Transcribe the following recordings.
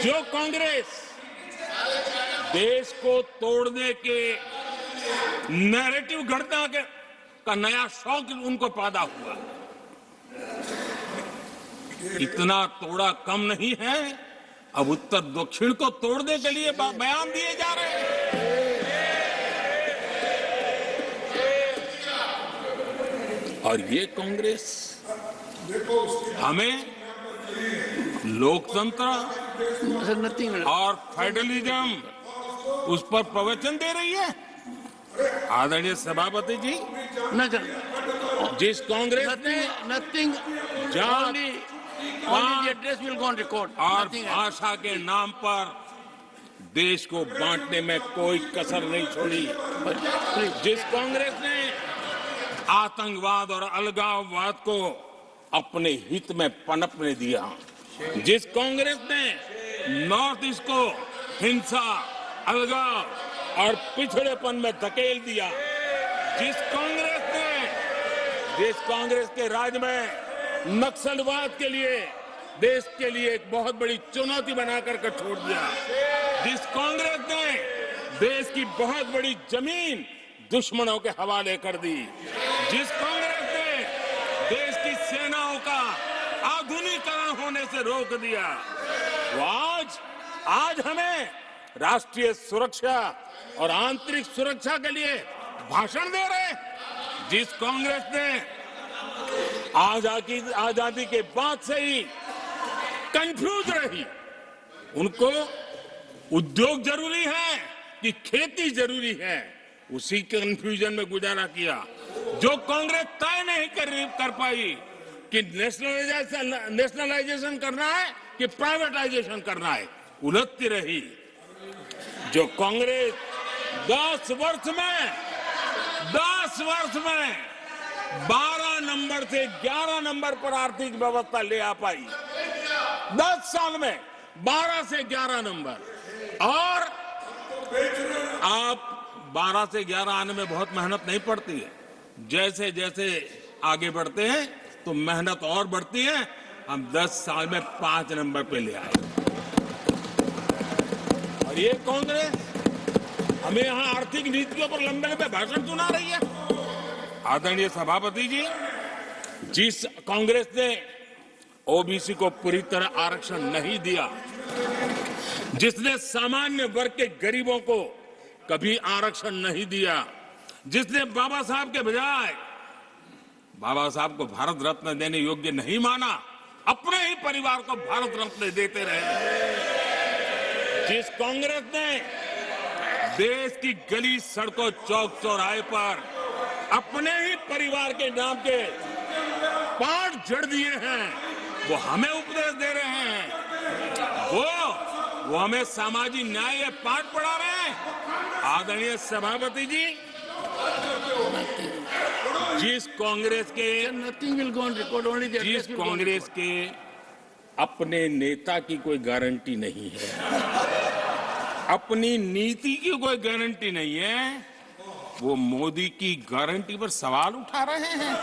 जो कांग्रेस देश को तोड़ने के नैरेटिव घटना का नया शौक उनको पैदा हुआ, इतना तोड़ा कम नहीं है, अब उत्तर दक्षिण को तोड़ने के लिए बयान दिए जा रहे हैं। और ये कांग्रेस हमें लोकतंत्र और फेडरलिज्म उस पर प्रवचन दे रही है। आदरणीय सभापति जी, जिस कांग्रेस ने और भाषा के नाम पर देश को बांटने में कोई कसर नहीं छोड़ी, जिस कांग्रेस ने आतंकवाद और अलगाववाद को अपने हित में पनपने दिया, जिस कांग्रेस ने नॉर्थ ईस्ट को हिंसा, अलगाव और पिछड़ेपन में धकेल दिया, जिस कांग्रेस के राज में नक्सलवाद के लिए देश के लिए एक बहुत बड़ी चुनौती बनाकर के छोड़ दिया, जिस कांग्रेस ने देश की बहुत बड़ी जमीन दुश्मनों के हवाले कर दी, जिस कांग्रेस ने देश की सेनाओं का आधुनिकीकरण होने से रोक दिया, वो आज हमें राष्ट्रीय सुरक्षा और आंतरिक सुरक्षा के लिए भाषण दे रहे हैं। जिस कांग्रेस ने आजादी के बाद से ही कंफ्यूज रही, उनको उद्योग जरूरी है कि खेती जरूरी है, उसी कंफ्यूजन में गुजारा किया। जो कांग्रेस तय नहीं कर पाई कि नेशनलाइजेशन करना है कि प्राइवेटाइजेशन करना है, उलझती रही। जो कांग्रेस 10 वर्ष में 12 नंबर से 11 नंबर पर आर्थिक व्यवस्था ले आ पाई, 10 साल में 12 से 11 नंबर। और आप 12 से 11 आने में बहुत मेहनत नहीं पड़ती है, जैसे जैसे आगे बढ़ते हैं तो मेहनत और बढ़ती है। हम 10 साल में 5 नंबर पे ले आए। और ये कांग्रेस हमें यहाँ आर्थिक नीतियों पर लंबे लंबे भाषण सुना रही है। आदरणीय सभापति जी, जिस कांग्रेस ने ओबीसी को पूरी तरह आरक्षण नहीं दिया, जिसने सामान्य वर्ग के गरीबों को कभी आरक्षण नहीं दिया, जिसने बाबा साहब के बजाय बाबा साहब को भारत रत्न देने योग्य नहीं माना, अपने ही परिवार को भारत रत्न देते रहे, जिस कांग्रेस ने देश की गली सड़कों चौक चौराहे पर अपने ही परिवार के नाम के पाठ जड़ दिए हैं, वो हमें उपदेश दे रहे हैं, वो हमें सामाजिक न्याय पाठ पढ़ा रहे हैं। आदरणीय सभापति जी, जिस कांग्रेस के अपने नेता की कोई गारंटी नहीं है, अपनी नीति की कोई गारंटी नहीं है, वो मोदी की गारंटी पर सवाल उठा रहे हैं।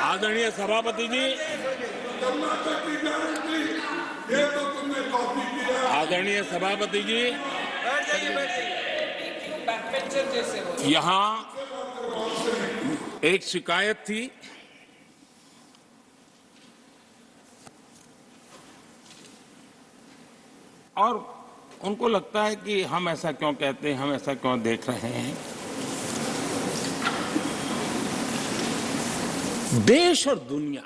आदरणीय सभापति जी, आदरणीय सभापति जी, यहाँ एक शिकायत थी, और उनको लगता है कि हम ऐसा क्यों कहते हैं, हम ऐसा क्यों देख रहे हैं। देश और दुनिया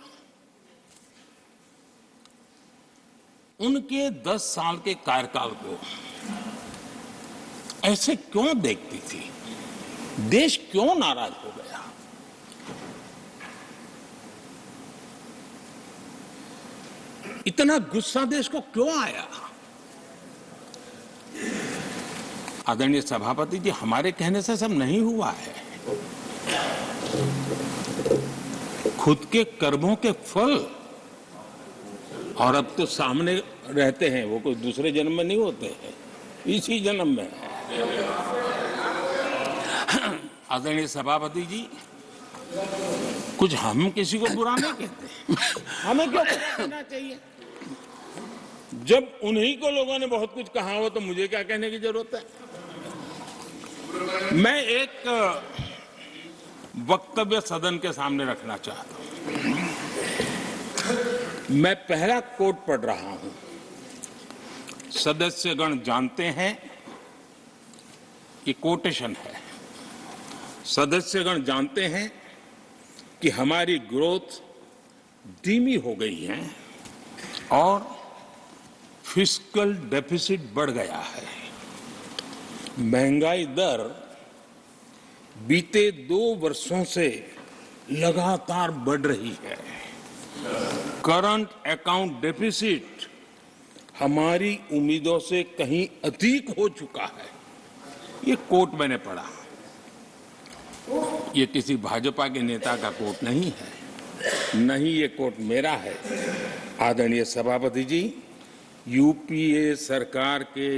उनके 10 साल के कार्यकाल को ऐसे क्यों देखती थी, देश क्यों नाराज हो गया। इतना गुस्सा देश को क्यों आया। आदरणीय सभापति जी, हमारे कहने से सब नहीं हुआ है, खुद के कर्मों के फल और अब तो सामने रहते हैं, वो कोई दूसरे जन्म में नहीं होते हैं, इसी जन्म में। आदरणीय सभापति जी, कुछ हम किसी को बुरा नहीं कहते, हमें क्यों बुरा कहना चाहिए? जब उन्हीं को लोगों ने बहुत कुछ कहा हो तो मुझे क्या कहने की जरूरत है? मैं एक वक्तव्य सदन के सामने रखना चाहता हूं। मैं पहला कोट पढ़ रहा हूं। सदस्यगण जानते हैं, ये कोटेशन है। सदस्यगण जानते हैं कि हमारी ग्रोथ धीमी हो गई है और फिस्कल डेफिसिट बढ़ गया है। महंगाई दर बीते 2 वर्षों से लगातार बढ़ रही है। करंट अकाउंट डेफिसिट हमारी उम्मीदों से कहीं अधिक हो चुका है। ये कोट मैंने पढ़ा। ये किसी भाजपा के नेता का कोट नहीं है, नहीं ये कोट मेरा है। आदरणीय सभापति जी, यूपीए सरकार के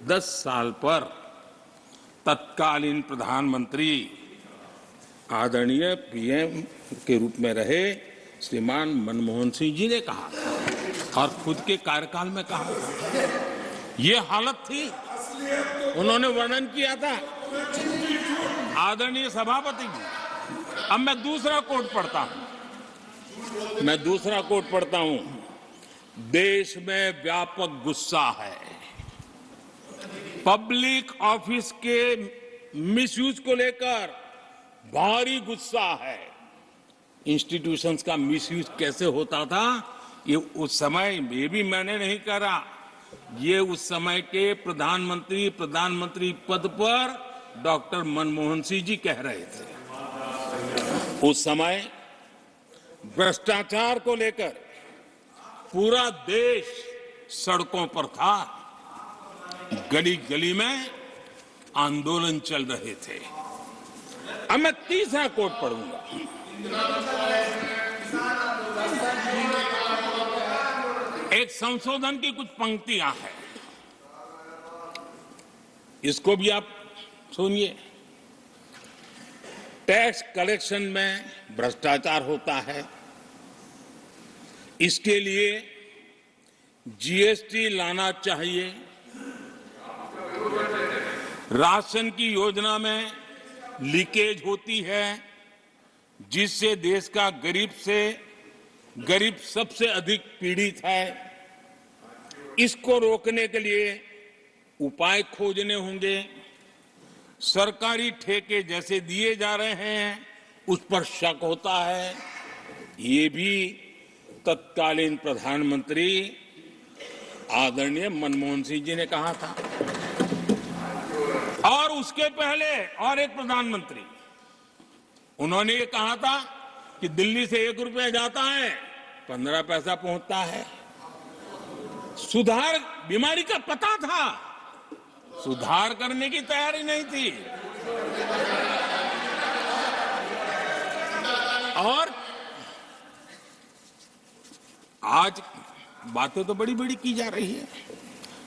10 साल पर तत्कालीन प्रधानमंत्री आदरणीय पीएम के रूप में रहे श्रीमान मनमोहन सिंह जी ने कहा था और खुद के कार्यकाल में कहा था। ये हालत थी, उन्होंने वर्णन किया था। आदरणीय सभापति जी, अब मैं दूसरा कोट पढ़ता हूं। देश में व्यापक गुस्सा है, पब्लिक ऑफिस के मिसयूज को लेकर भारी गुस्सा है। इंस्टीट्यूशंस का मिसयूज कैसे होता था, ये उस समय ये भी मैंने नहीं करा, ये उस समय के प्रधानमंत्री पद पर डॉक्टर मनमोहन सिंह जी कह रहे थे। उस समय भ्रष्टाचार को लेकर पूरा देश सड़कों पर था, गली गली में आंदोलन चल रहे थे। अब मैं तीसरा कोट पढ़ूंगा। एक संशोधन की कुछ पंक्तियां हैं, इसको भी आप सुनिए। टैक्स कलेक्शन में भ्रष्टाचार होता है, इसके लिए जीएसटी लाना चाहिए। राशन की योजना में लीकेज होती है, जिससे देश का गरीब सबसे अधिक पीड़ित है। इसको रोकने के लिए उपाय खोजने होंगे। सरकारी ठेके जैसे दिए जा रहे हैं, उस पर शक होता है। ये भी तत्कालीन प्रधानमंत्री आदरणीय मनमोहन सिंह जी ने कहा था। और उसके पहले और एक प्रधानमंत्री, उन्होंने ये कहा था कि दिल्ली से 1 रुपया जाता है, 15 पैसा पहुंचता है। सुधार, बीमारी का पता था, सुधार करने की तैयारी नहीं थी। और आज बातें तो बड़ी बड़ी की जा रही है।